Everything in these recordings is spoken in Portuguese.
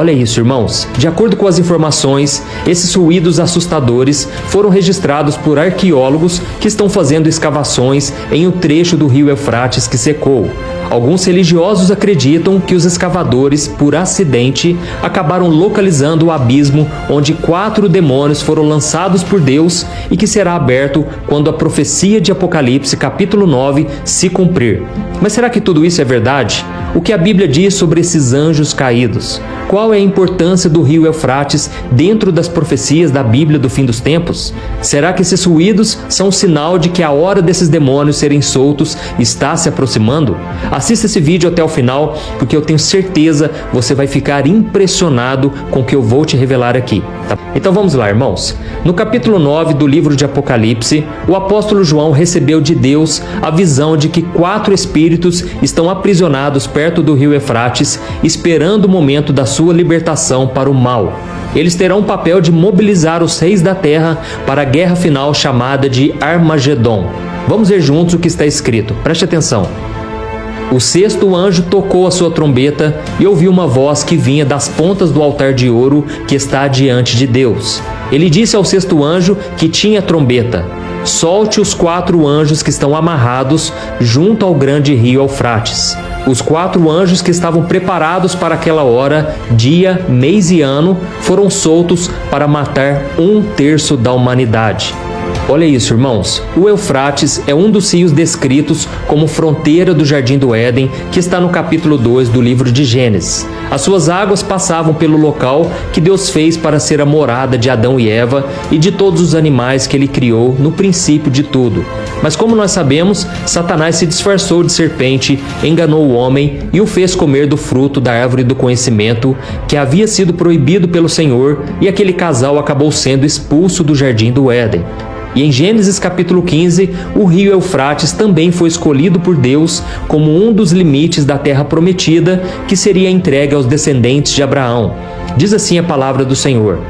Olha isso, irmãos. De acordo com as informações, esses ruídos assustadores foram registrados por arqueólogos que estão fazendo escavações em um trecho do rio Eufrates que secou. Alguns religiosos acreditam que os escavadores, por acidente, acabaram localizando o abismo onde 4 demônios foram lançados por Deus e que será aberto quando a profecia de Apocalipse capítulo 9 se cumprir. Mas será que tudo isso é verdade? O que a Bíblia diz sobre esses anjos caídos? Qual é a importância do rio Eufrates dentro das profecias da Bíblia do fim dos tempos? Será que esses ruídos são um sinal de que a hora desses demônios serem soltos está se aproximando? Assista esse vídeo até o final, porque eu tenho certeza você vai ficar impressionado com o que eu vou te revelar aqui. Então vamos lá, irmãos. No capítulo 9 do livro de Apocalipse, o apóstolo João recebeu de Deus a visão de que 4 espíritos estão aprisionados perto do rio Eufrates, esperando o momento da sua libertação para o mal. Eles terão o papel de mobilizar os reis da terra para a guerra final chamada de Armagedon. Vamos ver juntos o que está escrito. Preste atenção. O 6º anjo tocou a sua trombeta e ouviu uma voz que vinha das pontas do altar de ouro que está diante de Deus. Ele disse ao 6º anjo que tinha trombeta: solte os 4 anjos que estão amarrados junto ao grande rio Eufrates. Os 4 anjos que estavam preparados para aquela hora, dia, mês e ano, foram soltos para matar 1/3 da humanidade. Olha isso, irmãos. O Eufrates é um dos rios descritos como fronteira do Jardim do Éden, que está no capítulo 2 do livro de Gênesis. As suas águas passavam pelo local que Deus fez para ser a morada de Adão e Eva e de todos os animais que ele criou no princípio de tudo. Mas como nós sabemos, Satanás se disfarçou de serpente, enganou o homem e o fez comer do fruto da árvore do conhecimento, que havia sido proibido pelo Senhor, e aquele casal acabou sendo expulso do Jardim do Éden. E em Gênesis capítulo 15, o rio Eufrates também foi escolhido por Deus como um dos limites da terra prometida que seria entregue aos descendentes de Abraão. Diz assim a palavra do Senhor: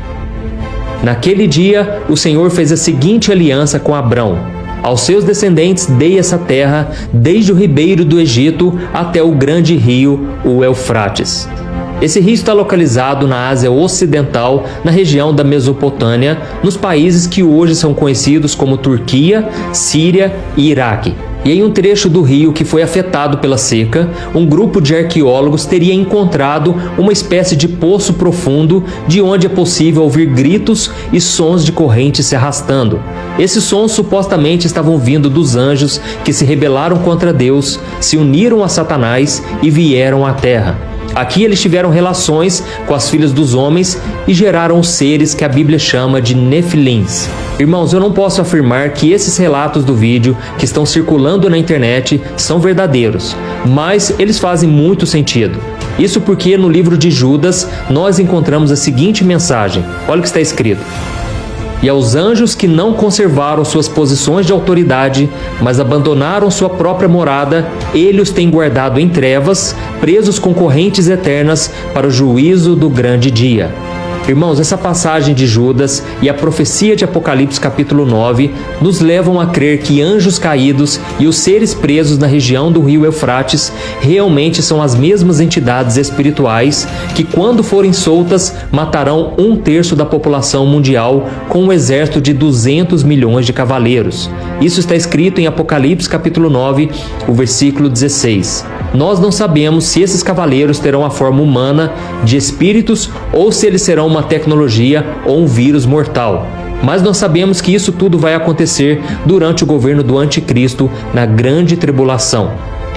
naquele dia, o Senhor fez a seguinte aliança com Abrão: aos seus descendentes dei essa terra, desde o ribeiro do Egito até o grande rio, o Eufrates. Esse rio está localizado na Ásia Ocidental, na região da Mesopotâmia, nos países que hoje são conhecidos como Turquia, Síria e Iraque. E em um trecho do rio que foi afetado pela seca, um grupo de arqueólogos teria encontrado uma espécie de poço profundo de onde é possível ouvir gritos e sons de correntes se arrastando. Esses sons supostamente estavam vindo dos anjos que se rebelaram contra Deus, se uniram a Satanás e vieram à terra. Aqui eles tiveram relações com as filhas dos homens e geraram os seres que a Bíblia chama de Nefilins. Irmãos, eu não posso afirmar que esses relatos do vídeo que estão circulando na internet são verdadeiros, mas eles fazem muito sentido. Isso porque no livro de Judas nós encontramos a seguinte mensagem. Olha o que está escrito: e aos anjos que não conservaram suas posições de autoridade, mas abandonaram sua própria morada, ele os tem guardado em trevas, presos com correntes eternas para o juízo do grande dia. Irmãos, essa passagem de Judas e a profecia de Apocalipse capítulo 9 nos levam a crer que anjos caídos e os seres presos na região do rio Eufrates realmente são as mesmas entidades espirituais que, quando forem soltas, matarão 1/3 da população mundial com um exército de 200 milhões de cavaleiros. Isso está escrito em Apocalipse capítulo 9, o versículo 16. Nós não sabemos se esses cavaleiros terão a forma humana de espíritos ou se eles serão uma tecnologia ou um vírus mortal. Mas nós sabemos que isso tudo vai acontecer durante o governo do Anticristo na grande tribulação.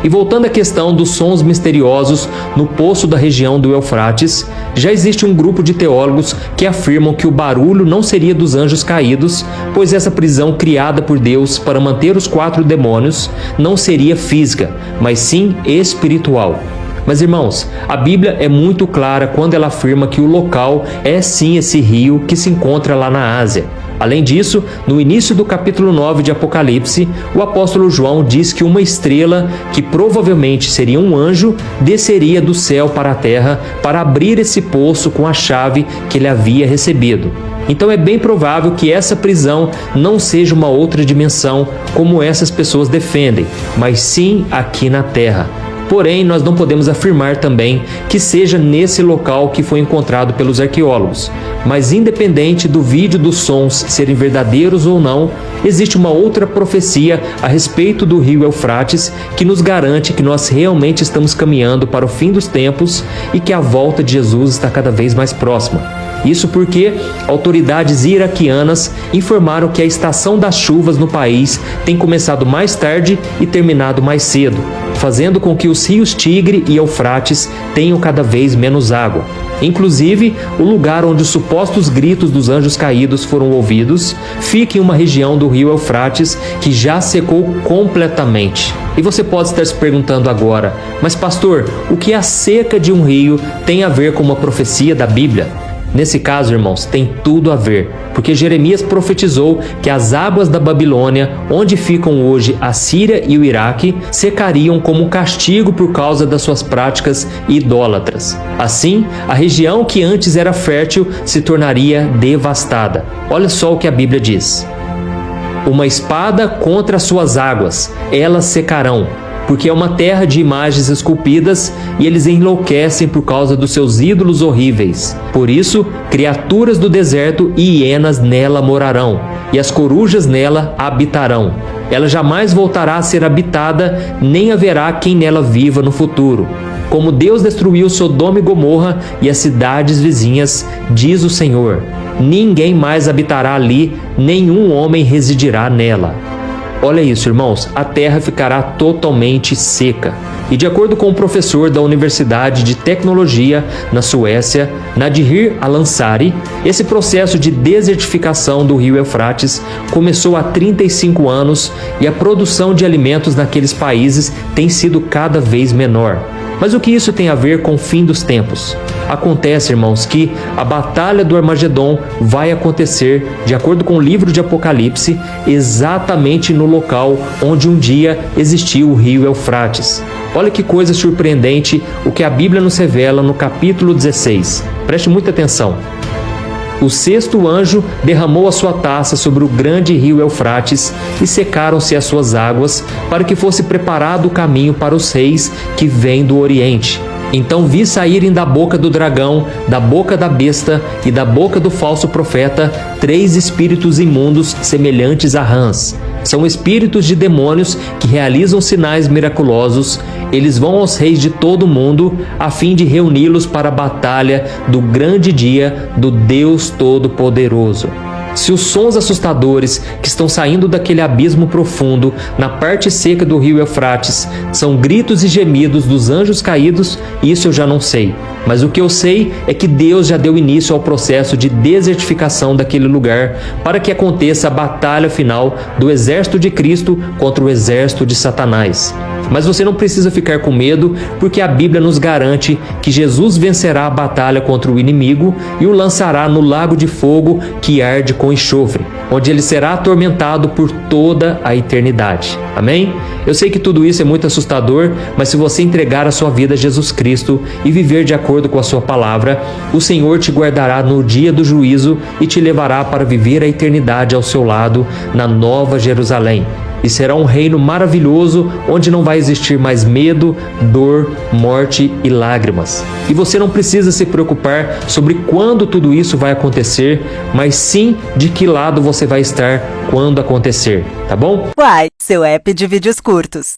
E voltando à questão dos sons misteriosos no poço da região do Eufrates, já existe um grupo de teólogos que afirmam que o barulho não seria dos anjos caídos, pois essa prisão criada por Deus para manter os 4 demônios não seria física, mas sim espiritual. Mas irmãos, a Bíblia é muito clara quando ela afirma que o local é sim esse rio que se encontra lá na Ásia. Além disso, no início do capítulo 9 de Apocalipse, o apóstolo João diz que uma estrela, que provavelmente seria um anjo, desceria do céu para a terra para abrir esse poço com a chave que ele havia recebido. Então é bem provável que essa prisão não seja uma outra dimensão como essas pessoas defendem, mas sim aqui na terra. Porém, nós não podemos afirmar também que seja nesse local que foi encontrado pelos arqueólogos. Mas independente do vídeo dos sons serem verdadeiros ou não, existe uma outra profecia a respeito do rio Eufrates que nos garante que nós realmente estamos caminhando para o fim dos tempos e que a volta de Jesus está cada vez mais próxima. Isso porque autoridades iraquianas informaram que a estação das chuvas no país tem começado mais tarde e terminado mais cedo, fazendo com que os rios Tigre e Eufrates tenham cada vez menos água. Inclusive, o lugar onde os supostos gritos dos anjos caídos foram ouvidos fica em uma região do rio Eufrates que já secou completamente. E você pode estar se perguntando agora, mas pastor, o que a seca de um rio tem a ver com uma profecia da Bíblia? Nesse caso, irmãos, tem tudo a ver, porque Jeremias profetizou que as águas da Babilônia, onde ficam hoje a Síria e o Iraque, secariam como castigo por causa das suas práticas idólatras. Assim, a região que antes era fértil se tornaria devastada. Olha só o que a Bíblia diz: uma espada contra as suas águas, elas secarão, porque é uma terra de imagens esculpidas e eles enlouquecem por causa dos seus ídolos horríveis. Por isso, criaturas do deserto e hienas nela morarão, e as corujas nela habitarão. Ela jamais voltará a ser habitada, nem haverá quem nela viva no futuro. Como Deus destruiu Sodoma e Gomorra e as cidades vizinhas, diz o Senhor, ninguém mais habitará ali, nenhum homem residirá nela. Olha isso, irmãos, a terra ficará totalmente seca. E de acordo com o professor da Universidade de Tecnologia na Suécia, Nadir Al-Ansari, esse processo de desertificação do rio Eufrates começou há 35 anos e a produção de alimentos naqueles países tem sido cada vez menor. Mas o que isso tem a ver com o fim dos tempos? Acontece, irmãos, que a batalha do Armagedon vai acontecer, de acordo com o livro de Apocalipse, exatamente no local onde um dia existiu o rio Eufrates. Olha que coisa surpreendente o que a Bíblia nos revela no capítulo 16. Preste muita atenção. O sexto anjo derramou a sua taça sobre o grande rio Eufrates e secaram-se as suas águas, para que fosse preparado o caminho para os reis que vêm do Oriente. Então vi saírem da boca do dragão, da boca da besta e da boca do falso profeta 3 espíritos imundos semelhantes a rãs. São espíritos de demônios que realizam sinais miraculosos. Eles vão aos reis de todo o mundo a fim de reuni-los para a batalha do grande dia do Deus Todo-Poderoso. Se os sons assustadores que estão saindo daquele abismo profundo na parte seca do rio Eufrates são gritos e gemidos dos anjos caídos, isso eu já não sei. Mas o que eu sei é que Deus já deu início ao processo de desertificação daquele lugar para que aconteça a batalha final do exército de Cristo contra o exército de Satanás. Mas você não precisa ficar com medo, porque a Bíblia nos garante que Jesus vencerá a batalha contra o inimigo e o lançará no lago de fogo que arde com enxofre, onde ele será atormentado por toda a eternidade. Amém? Eu sei que tudo isso é muito assustador, mas se você entregar a sua vida a Jesus Cristo e viver de acordo com a sua palavra, o Senhor te guardará no dia do juízo e te levará para viver a eternidade ao seu lado na Nova Jerusalém. E será um reino maravilhoso onde não vai existir mais medo, dor, morte e lágrimas. E você não precisa se preocupar sobre quando tudo isso vai acontecer, mas sim de que lado você vai estar quando acontecer, tá bom? Uai, seu app de vídeos curtos.